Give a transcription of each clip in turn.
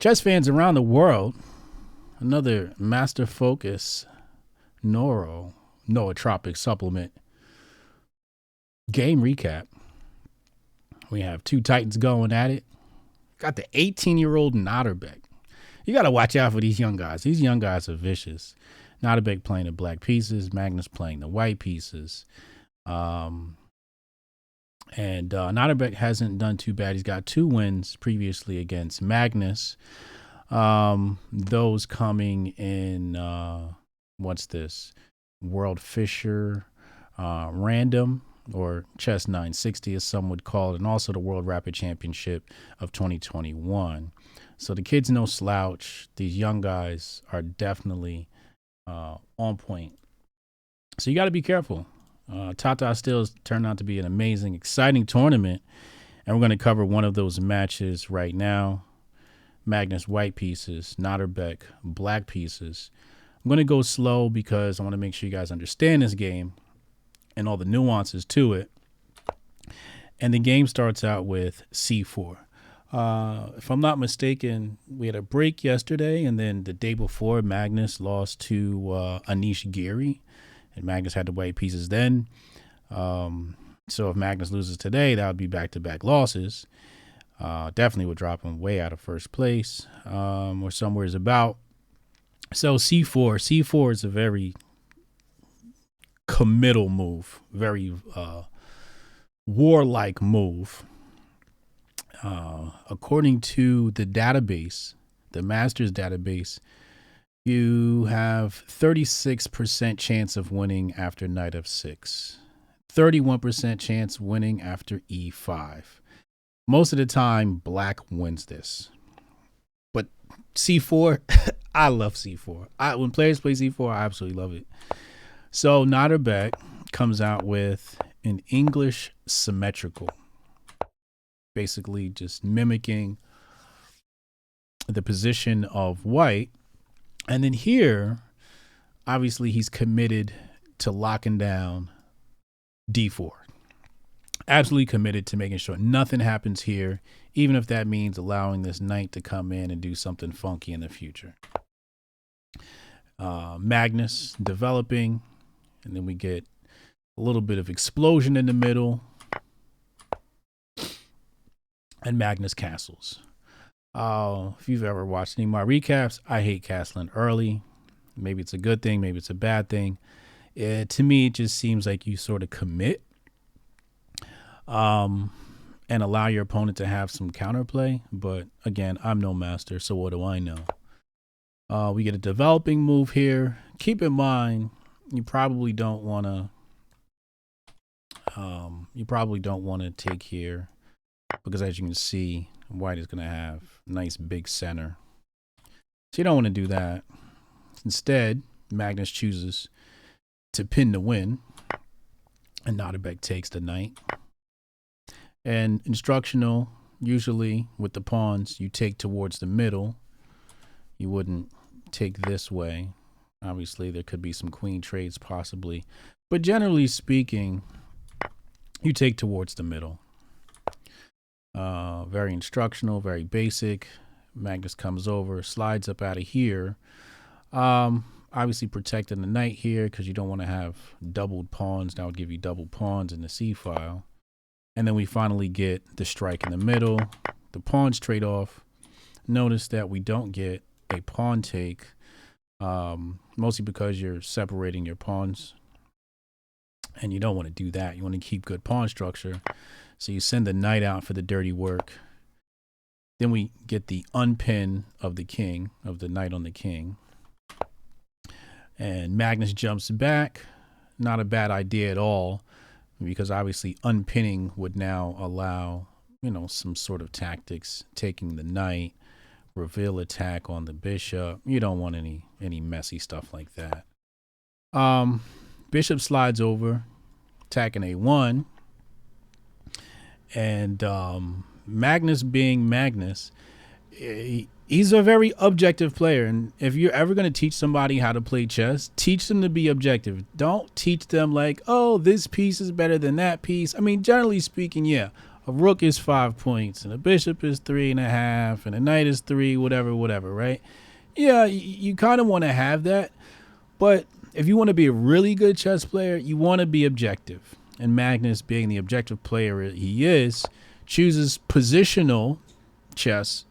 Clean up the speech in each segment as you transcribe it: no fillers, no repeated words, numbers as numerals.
Chess fans around the world, another Master Focus nootropic supplement game recap. We have two Titans going at it. Got the 18-year-old Nodirbek. You got to watch out for these young guys. These young guys are vicious. Nodirbek playing the black pieces, Magnus playing the white pieces. Nodirbek hasn't done too bad. He's got 2 wins previously against Magnus. Those coming in, what's this? World Fisher Random, or Chess 960 as some would call it, and also the World Rapid Championship of 2021. So the kid's no slouch. These young guys are definitely on point. So you got to be careful. Tata Steel has turned out to be an amazing, exciting tournament, and we're going to cover one of those matches right now. Magnus white pieces, Nodirbek black pieces. I'm going to go slow because I want to make sure you guys understand this game and all the nuances to it. And the game starts out with C4. If I'm not mistaken, we had a break yesterday, and then the day before, Magnus lost to Anish Giri, and Magnus had the white pieces then. So if Magnus loses today, that would be back-to-back losses. Definitely would drop him way out of first place, or somewhere is about. So C4 is a very committal move, very warlike move. According to the database, the Masters database, you have 36% chance of winning after knight of 6, 31% chance winning after e5. Most of the time, black wins this. But C4, I love C4. When players play C4, I absolutely love it. So Nodirbek comes out with an English symmetrical, basically just mimicking the position of white. And then here, obviously, he's committed to locking down D4. Absolutely committed to making sure nothing happens here, even if that means allowing this knight to come in and do something funky in the future. Magnus developing, and then we get a little bit of explosion in the middle, and Magnus castles. If you've ever watched any of my recaps, I hate castling early. Maybe it's a good thing, maybe it's a bad thing. To me, it just seems like you sort of commit and allow your opponent to have some counterplay. But again, I'm no master, so what do I know? We get a developing move here. Keep in mind, you probably don't want to take here, because as you can see, white is going to have nice big center. So you don't want to do that. Instead, Magnus chooses to pin the win, and Nodirbek takes the knight. And instructional, usually with the pawns, you take towards the middle. You wouldn't take this way. Obviously, there could be some queen trades possibly. But generally speaking, you take towards the middle. Very instructional, very basic. Magnus comes over, slides up out of here. Obviously protecting the knight here because you don't want to have doubled pawns. That would give you double pawns in the C file. And then we finally get the strike in the middle. The pawns trade off. Notice that we don't get a pawn take, mostly because you're separating your pawns. And you don't want to do that. You want to keep good pawn structure. So you send the knight out for the dirty work. Then we get the unpin of the king, of the knight on the king. And Magnus jumps back. Not a bad idea at all, because obviously unpinning would now allow, some sort of tactics, taking the knight, reveal attack on the bishop. You don't want any messy stuff like that. Bishop slides over, attacking a1. And Magnus being Magnus, he's a very objective player. And if you're ever going to teach somebody how to play chess, teach them to be objective. Don't teach them like, oh, this piece is better than that piece. I mean, generally speaking, yeah. a rook is 5 points, and a bishop is 3.5, and a knight is 3, whatever, right? Yeah, you kind of want to have that, but if you want to be a really good chess player, you want to be objective. And Magnus, being the objective player he is, chooses positional chess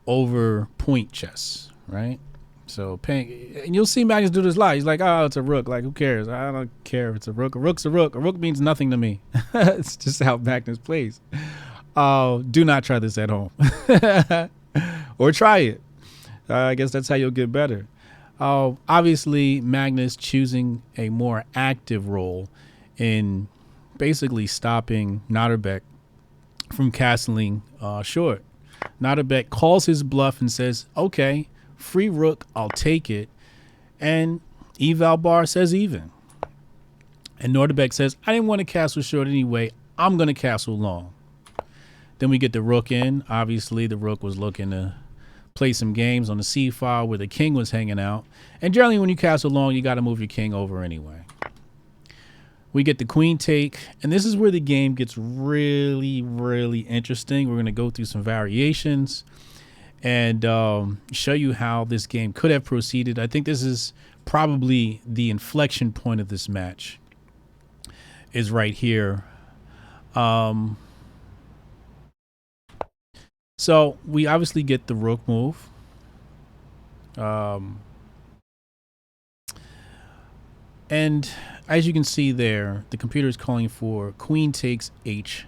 over point chess, right? So, and you'll see Magnus do this a lot. He's like, oh, it's a rook. Like, who cares? I don't care if it's a rook. A rook's a rook. A rook means nothing to me. It's just how Magnus plays. Do not try this at home. Or try it. I guess that's how you'll get better. Obviously, Magnus choosing a more active role in basically stopping Nodirbek from castling short. Nodirbek calls his bluff and says, okay, free rook, I'll take it. And eval bar says even. And Nodirbek says, I didn't want to castle short anyway. I'm going to castle long. Then we get the rook in. Obviously, the rook was looking to play some games on the c file where the king was hanging out. And generally, when you castle long, you got to move your king over anyway. We get the queen take, and this is where the game gets really, really interesting. We're going to go through some variations and show you how this game could have proceeded. I think this is probably the inflection point of this match, is right here. So we obviously get the rook move. And as you can see there, the computer is calling for queen takes h7.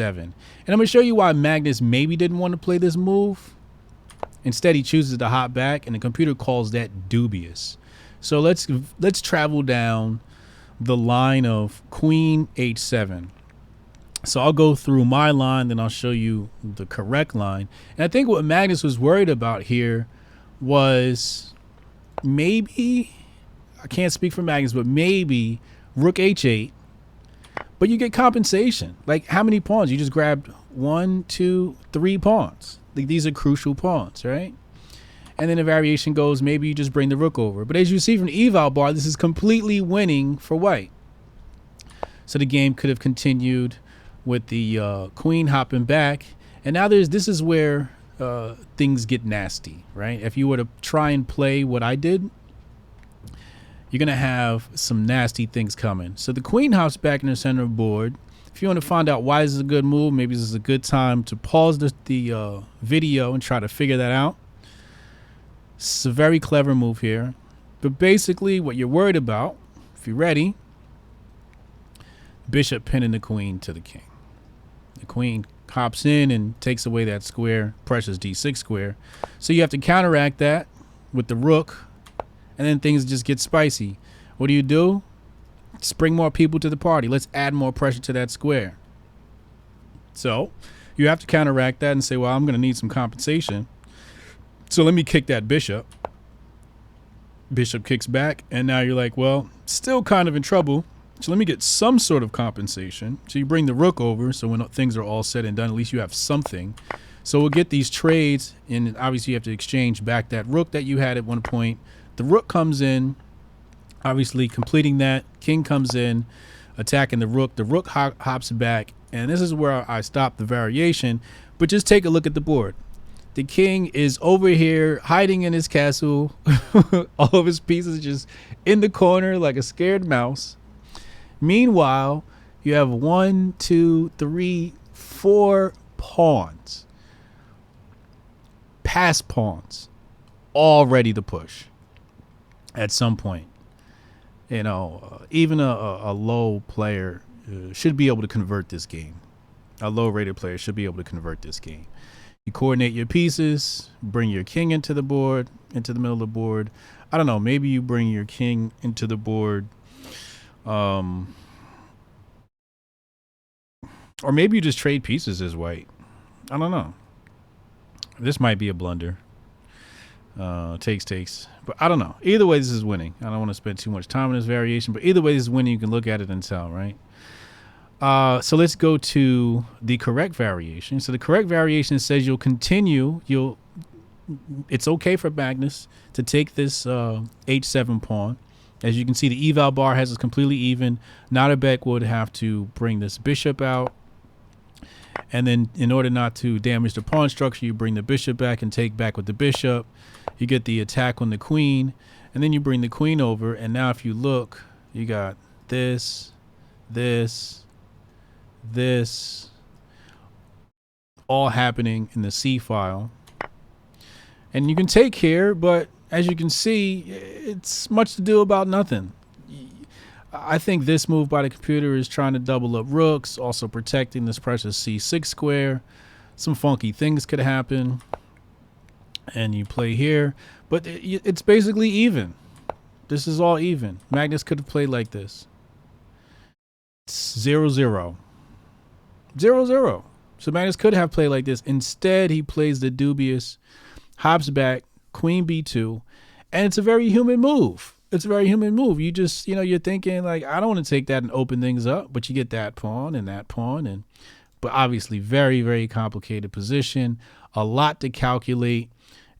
And I'm going to show you why Magnus maybe didn't want to play this move. Instead, he chooses to hop back, and the computer calls that dubious. So let's travel down the line of queen h7. So I'll go through my line, then I'll show you the correct line. And I think what Magnus was worried about here was maybe, I can't speak for Magnus, but maybe rook h8, but you get compensation. Like, how many pawns? You just grabbed 1, 2, 3 pawns. Like, these are crucial pawns, right? And then the variation goes, maybe you just bring the rook over. But as you see from the eval bar, this is completely winning for white. So the game could have continued with the queen hopping back. And now this is where things get nasty, right? If you were to try and play what I did, you're going to have some nasty things coming. So the queen hops back in the center of the board. If you want to find out why this is a good move, maybe this is a good time to pause the video and try to figure that out. It's a very clever move here. But basically what you're worried about, if you're ready, bishop pinning the queen to the king. The queen hops in and takes away that square, pressures d6 square. So you have to counteract that with the rook, and then things just get spicy. What do? Just bring more people to the party. Let's add more pressure to that square. So you have to counteract that and say, well, I'm going to need some compensation. So let me kick that bishop. Bishop kicks back, and now you're like, well, still kind of in trouble. So let me get some sort of compensation. So you bring the rook over, so when things are all said and done, at least you have something. So we'll get these trades, and obviously you have to exchange back that rook that you had at one point. The rook comes in, obviously completing that. King comes in, attacking the rook. The rook hops back, and this is where I stop the variation. But just take a look at the board. The king is over here hiding in his castle. All of his pieces just in the corner like a scared mouse. Meanwhile, you have 1, 2, 3, 4 pawns. Pass pawns. All ready to push at some point. You know, even a low player should be able to convert this game. A low rated player should be able to convert this game. You coordinate your pieces, bring your king into the board, into the middle of the board. I don't know, maybe you bring your king into the board. Or maybe you just trade pieces as white. I don't know. This might be a blunder. Takes. But I don't know. Either way, this is winning. I don't want to spend too much time on this variation, but either way, this is winning. You can look at it and tell, right? So let's go to the correct variation. So the correct variation says you'll continue. It's okay for Magnus to take this h7 pawn. As you can see, the eval bar has it completely even. Nodirbek would have to bring this bishop out. And then in order not to damage the pawn structure, you bring the bishop back and take back with the bishop. You get the attack on the queen, and then you bring the queen over. And now if you look, you got this, this, this, all happening in the C file. And you can take here, but as you can see, it's much to do about nothing. I think this move by the computer is trying to double up rooks, also protecting this precious C6 square. Some funky things could happen. And you play here, but it's basically even. This is all even. Magnus could have played like this. It's 0-0. 0-0. So Magnus could have played like this. Instead, he plays the dubious, hops back, queen b2, and it's a very human move. It's a very human move. You just, you're thinking like, I don't want to take that and open things up, but you get that pawn, and but obviously very, very complicated position. A lot to calculate.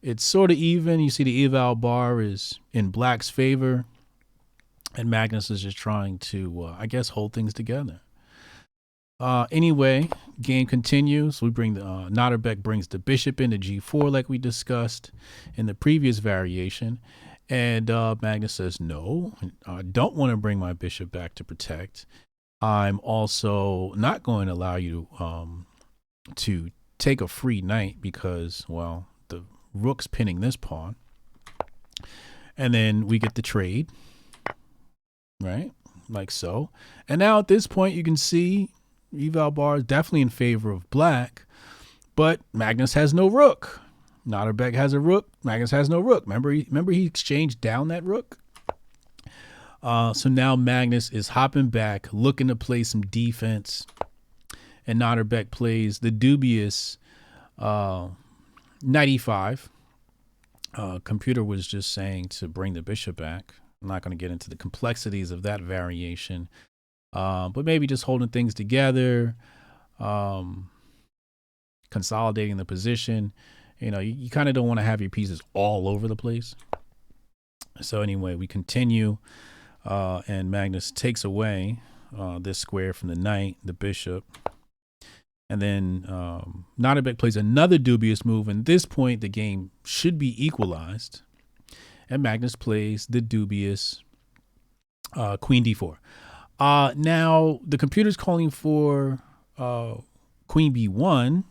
It's sort of even. You see the eval bar is in black's favor, and Magnus is just trying to, I guess, hold things together. Anyway, game continues. We bring the Nodirbek brings the bishop into g4 like we discussed in the previous variation, and Magnus says, no, I don't want to bring my bishop back to protect. I'm also not going to allow you to take a free knight because, well, the rook's pinning this pawn. And then we get the trade, right? Like so. And now at this point, you can see eval bar is definitely in favor of black, but Magnus has no rook. Nodirbek has a rook. Magnus has no rook. Remember he exchanged down that rook? So now Magnus is hopping back, looking to play some defense. And Nodirbek plays the dubious knight e5. Computer was just saying to bring the bishop back. I'm not going to get into the complexities of that variation. But maybe just holding things together, consolidating the position. You kind of don't want to have your pieces all over the place. So anyway, we continue, and Magnus takes away this square from the knight, the bishop. And then Nodirbek plays another dubious move. And at this point, the game should be equalized. And Magnus plays the dubious queen d4. Now, the computer's calling for queen b1,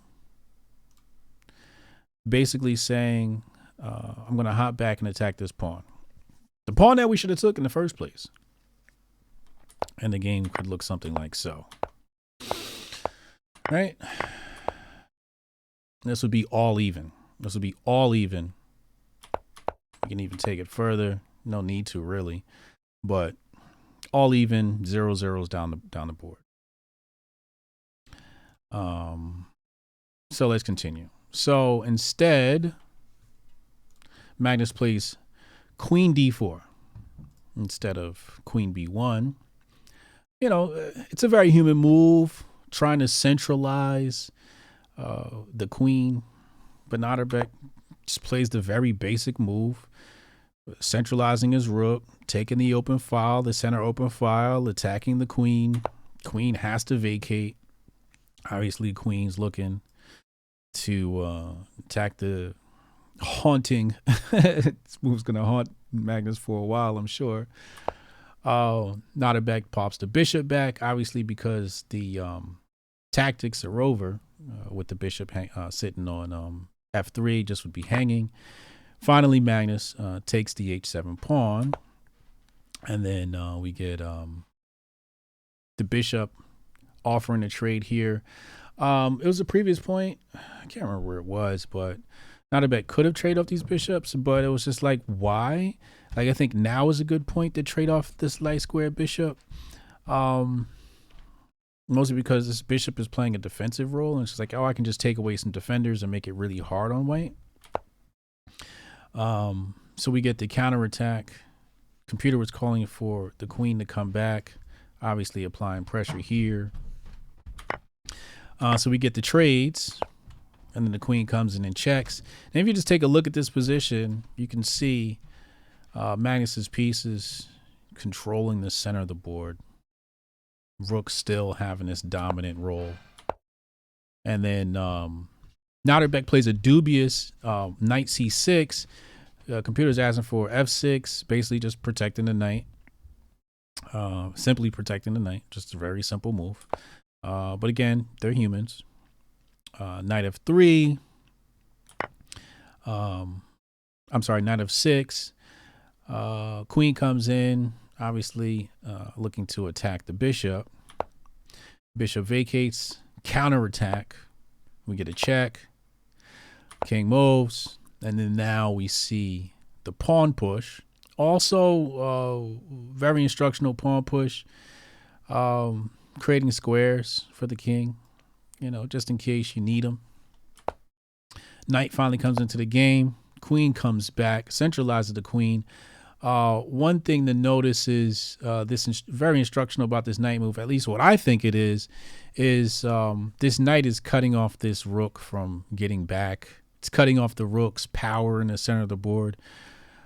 basically saying, I'm going to hop back and attack this pawn. The pawn that we should have took in the first place. And the game could look something like so. Right? This would be all even. This would be all even. You can even take it further. No need to, really. But all even, 0-0s down the board. So let's continue. So instead, Magnus plays queen d4 instead of queen b1. It's a very human move, trying to centralize the queen. But Nodirbek just plays the very basic move, centralizing his rook, taking the open file, the center open file, attacking the queen. Queen has to vacate. Obviously, queen's looking to attack the haunting. This move's going to haunt Magnus for a while, I'm sure. Nodirbek pops the bishop back, obviously because the tactics are over with the bishop sitting on f3, just would be hanging. Finally, Magnus takes the h7 pawn, and then we get the bishop offering a trade here. It was a previous point. I can't remember where it was, but Nodirbek could have traded off these bishops, but it was just like, why? Like, I think now is a good point to trade off this light square bishop. Mostly because this bishop is playing a defensive role, and it's just like, oh, I can just take away some defenders and make it really hard on white. So we get the counterattack. Computer was calling for the queen to come back, obviously applying pressure here. So we get the trades, and then the queen comes in and checks. And if you just take a look at this position, you can see Magnus's pieces controlling the center of the board. Rook still having this dominant role. And then Nodirbek plays a dubious knight c6. Computer's asking for f6, basically just protecting the knight. Simply protecting the knight, just a very simple move. But again, they're humans. Knight f3. I'm sorry, knight f6. Queen comes in, obviously looking to attack the bishop. Bishop vacates, counterattack. We get a check. King moves. And then now we see the pawn push. Also, very instructional pawn push. Creating squares for the king, you know, just in case you need them. Knight finally comes into the game. Queen comes back, centralizes the queen. One thing to notice is this is very instructional about this knight move, at least what I think it is this knight is cutting off this rook from getting back. It's cutting off the rook's power in the center of the board.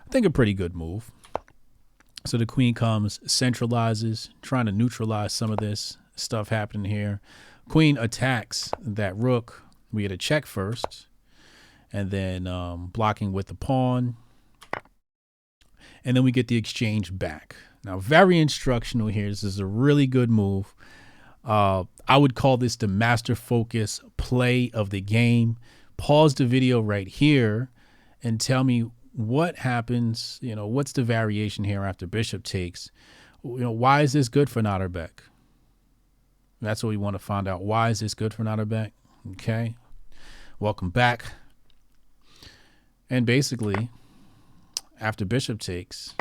I think a pretty good move. So the queen comes, centralizes, trying to neutralize some of this stuff happening here. Queen attacks that rook. We get a check first, and then blocking with the pawn. And then we get the exchange back. Now, very instructional here. This is a really good move. I would call this the master focus play of the game. Pause the video right here and tell me what happens. You know, what's the variation here after bishop takes? You know, why is this good for Nodirbek? That's what we want to find out. Why is this good for Nodirbek? Okay. Welcome back. And basically, after bishop takes,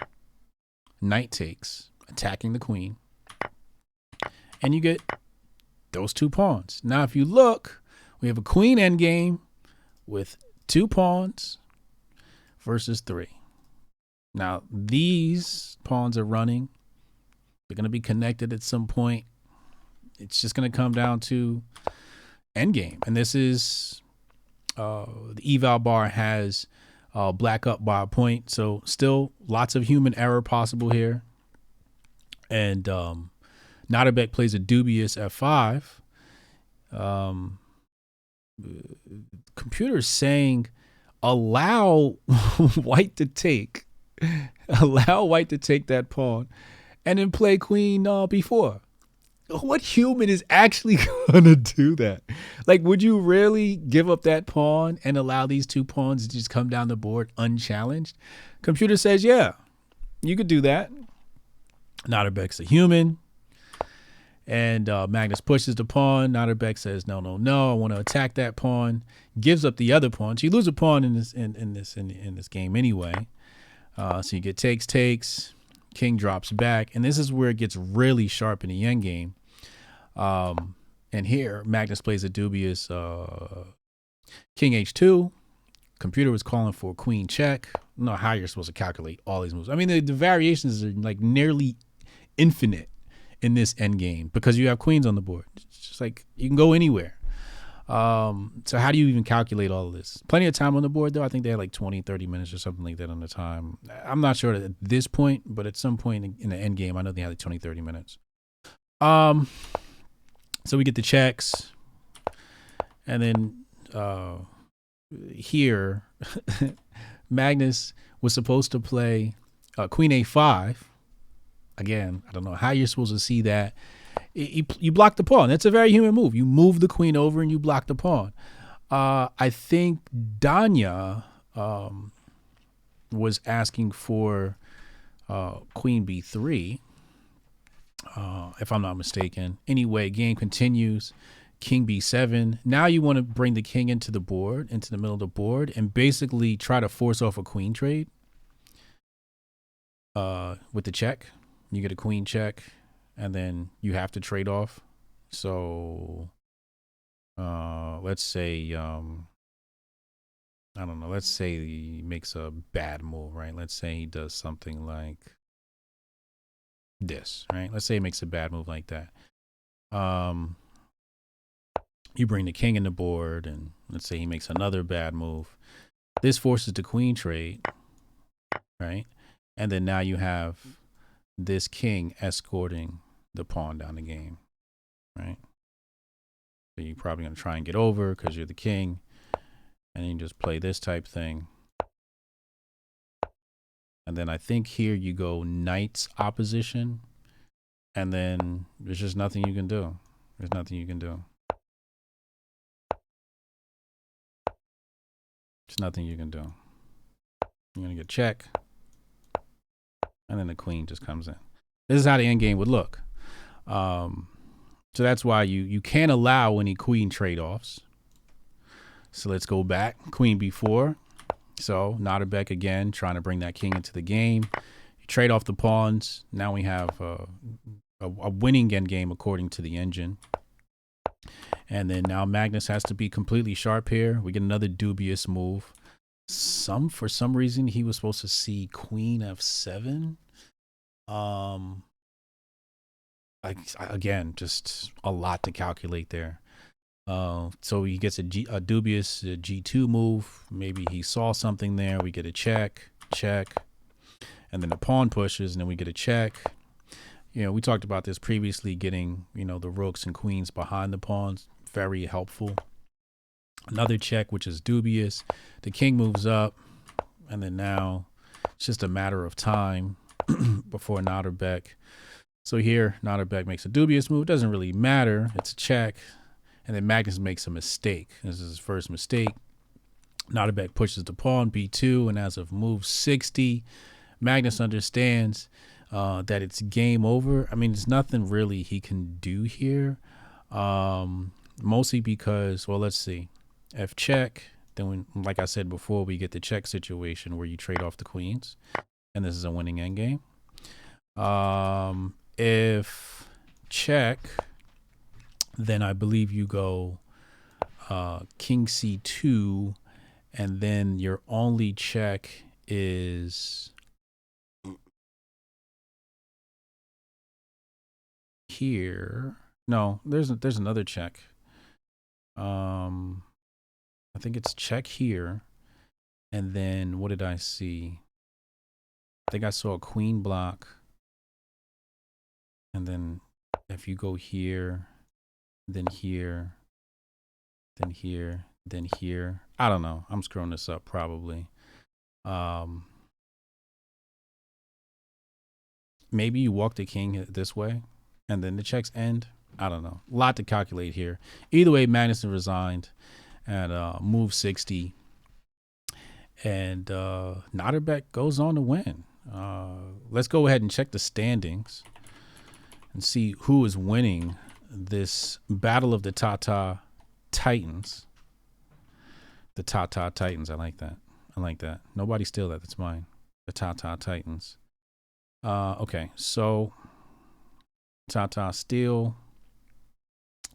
knight takes, attacking the queen, and you get those two pawns. Now, if you look, we have a queen endgame with 2 pawns versus 3. Now, these pawns are running. They're going to be connected at some point. It's just going to come down to endgame. And this is the eval bar has black up by a point. So still lots of human error possible here. And Nodirbek plays a dubious f5. Computer's saying allow white to take. Allow white to take that pawn and then play queen b4. What human is actually gonna do that? Like, would you really give up that pawn and allow these 2 pawns to just come down the board unchallenged? Computer says, yeah, you could do that. Nodirbek's a human. And Magnus pushes the pawn. Nodirbek says, no, no, no, I want to attack that pawn. Gives up the other pawn. So you lose a pawn in this game anyway. So you get takes. King drops back. And this is where it gets really sharp in the endgame. And here, Magnus plays a dubious king h2. Computer was calling for queen check. I don't know how you're supposed to calculate all these moves. I mean, the variations are like nearly infinite in this endgame because you have queens on the board. It's just like you can go anywhere. So how do you even calculate all of this? Plenty of time on the board, though. I think they had like 20, 30 minutes or something like that on the time. I'm not sure at this point, but at some point in the endgame, I know they had like 20, 30 minutes. So we get the checks. And then here, Magnus was supposed to play queen a5. Again, I don't know how you're supposed to see that. You block the pawn. That's a very human move. You move the queen over and you block the pawn. I think Danya was asking for queen b3, if I'm not mistaken. Anyway, game continues. King b7. Now you want to bring the king into the board, into the middle of the board, and basically try to force off a queen trade with the check. You get a queen check, and then you have to trade off. So let's say, I don't know, let's say he makes a bad move, right? Let's say he does something like this, right? Let's say he makes a bad move like that. You bring the king in the board, and let's say he makes another bad move. This forces the queen trade, right? And then now you have this king escorting the pawn down the game, right? So you're probably going to try and get over because you're the king. And then you just play this type thing. And then I think here you go knight's opposition. And then there's just nothing you can do. There's nothing you can do. There's nothing you can do. You're going to get check. And then the queen just comes in. This is how the end game would look. So that's why you can't allow any queen trade-offs. So let's go back. Queen b4. So Nodirbek again, trying to bring that king into the game. You trade off the pawns. Now we have a winning end game according to the engine. And then now Magnus has to be completely sharp here. We get another dubious move. For some reason he was supposed to see queen f7. Again, just a lot to calculate there. So he gets a dubious g2 move. Maybe he saw something there. We get a check, and then the pawn pushes, and then we get a check. You know, we talked about this previously, getting, you know, the rooks and queens behind the pawns. Very helpful. Another check, which is dubious. The king moves up, and then now it's just a matter of time before Nodirbek. So here, Nodirbek makes a dubious move. Doesn't really matter. It's a check. And then Magnus makes a mistake. This is his first mistake. Nodirbek pushes the pawn, b2, and as of move 60, Magnus understands that it's game over. I mean, there's nothing really he can do here. Mostly because, well, let's see. F check. Then, when, like I said before, we get the check situation where you trade off the queens. And this is a winning endgame. If check, then I believe you go king c2, and then your only check is here. No, there's another check. I think it's check here, and then what did I see? I think I saw a queen block, and then if you go here, then here, then here, then here. I don't know. I'm screwing this up probably. Maybe you walk the king this way and then the checks end. I don't know. A lot to calculate here. Either way, Magnus resigned at move 60. And Nodirbek goes on to win. Let's go ahead and check the standings and see who is winning this battle of the Tata Titans. The Tata Titans. I like that. I like that. Nobody steal that. That's mine. The Tata Titans. Okay, so Tata Steel.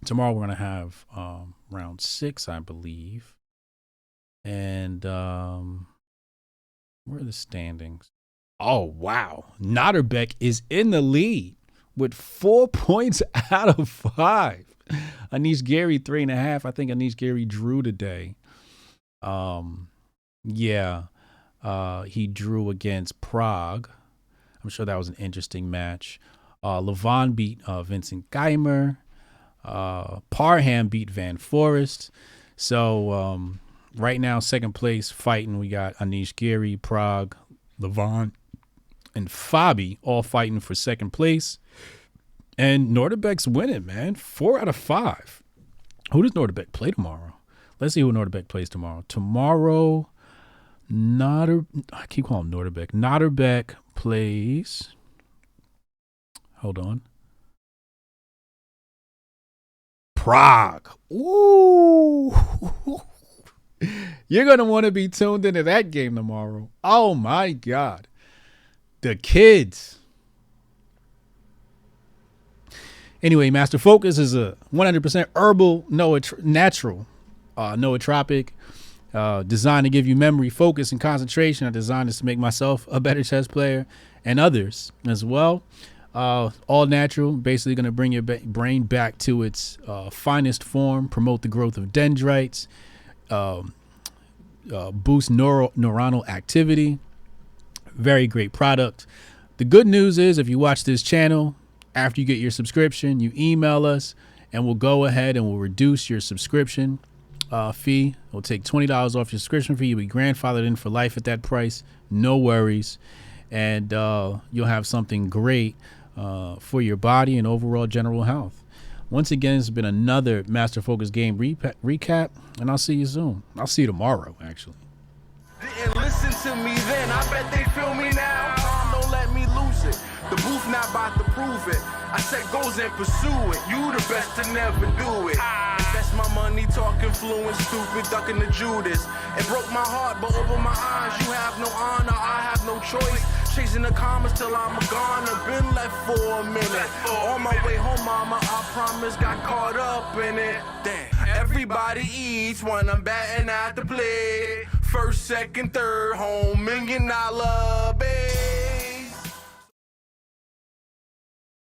Tomorrow we're gonna have round 6, I believe. And where are the standings? Oh wow, Nodirbek is in the lead with 4 points out of 5. Anish Gary 3.5. I think Anish Gary drew today. Yeah, he drew against Prague. I'm sure that was an interesting match. Levon beat Vincent Geimer. Parham beat Van Forest. So right now, second place fighting, we got Anish Giri, Prague, Levon, and Fabi all fighting for second place. And Nodirbek's winning, man. 4 out of 5. Who does Nodirbek play tomorrow? Let's see who Nodirbek plays tomorrow. Tomorrow, I keep calling him Nodirbek. Nodirbek plays. Hold on. Prague. Ooh. You're going to want to be tuned into that game tomorrow. Oh, my God. The kids. Anyway, Master Focus is a 100% herbal, natural, nootropic, designed to give you memory, focus, and concentration. I designed this to make myself a better chess player and others as well. All natural, basically going to bring your brain back to its finest form, promote the growth of dendrites, boost neuronal activity. Very great product. The good news is if you watch this channel, after you get your subscription, you email us and we'll go ahead and we'll reduce your subscription fee. We'll take $20 off your subscription fee. You'll be grandfathered in for life at that price. No worries. And you'll have something great for your body and overall general health. Once again, it's been another Master Focus Game recap, and I'll see you soon. I'll see you tomorrow, actually. Didn't listen to me then, I bet they feel me now. Don't let me lose it. The booth not about to prove it. I set goals and pursue it. You the best to never do it. Invest my money talking fluent, stupid, ducking the Judas. It broke my heart, but open my eyes. You have no honor, I have no choice. Chasing the commas till I'm gone. I've been left for a minute. On my way home, mama, I promise, got caught up in it. Damn. Everybody eats when I'm batting at the plate. First, second, third, home, $1 million bet.